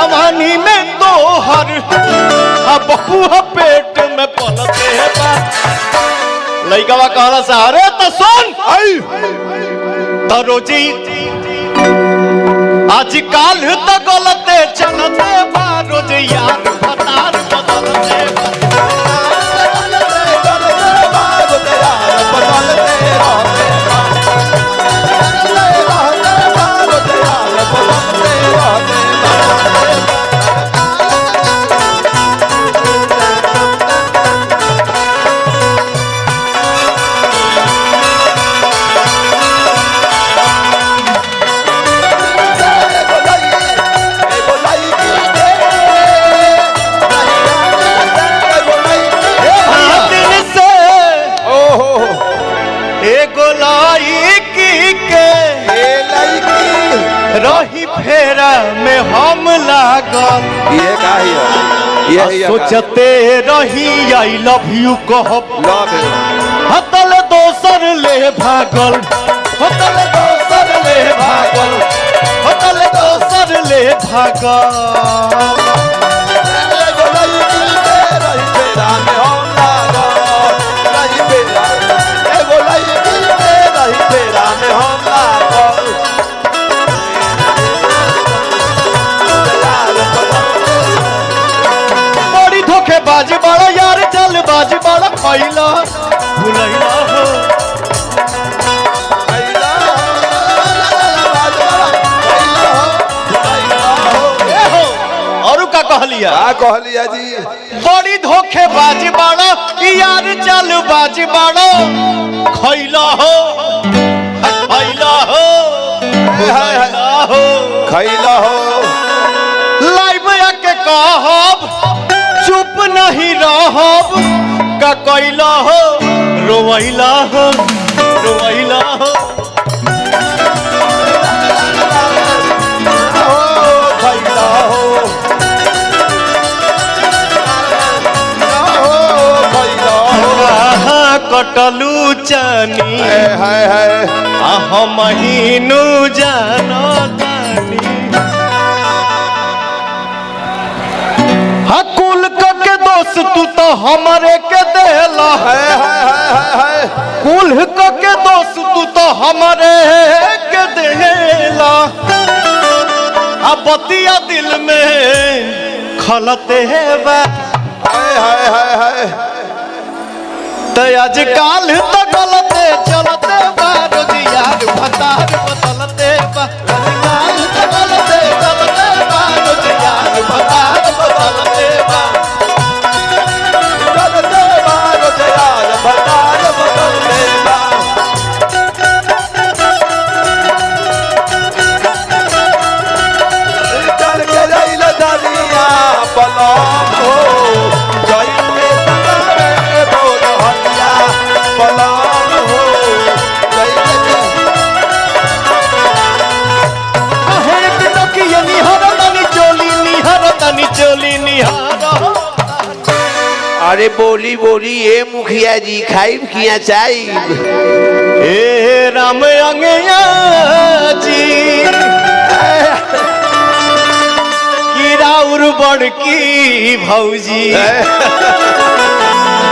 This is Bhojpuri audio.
जवानी में तो हर बहुआ पेट में पलते बा। लइकावा कहला सारे तो सुन तरोजी आज काल तो गलते चलते बा रोज यार फतार बदलते रही फेरा में हम लागल ये सोचते रही आई लव यू कहब हतल दोसर ले भागल हतल दोसर ले भागल हतल दोसर ले भागल बाज बड़ा यार चल बाज बड़ा खैला भुलैला हो और का कहलिया जी बड़ी धोखे बाज बड़ा यार चल बाज बड़ा खैला हो खैला हो खैला हो लाइव आके कहब चुप नहीं रहब का कैला हो रोवैला हो रोवैला हो खैला हो कटलू चानी महीनू जानो कुल के दोस्त तू तो हमारे के देला कुल के दोस्त तू तो हमारे के देला अब बतिया दिल में खलते है तो आजकल तो गलते चलते बा रोज यार फतार बदलते बा आजकल तो गलते चलते बा रोज यार फतार बदलते बा अरे बोली बोली ये मुखिया जी खाइब किया चाहिए ए राम अंगया जी की राउर बड़की भौजी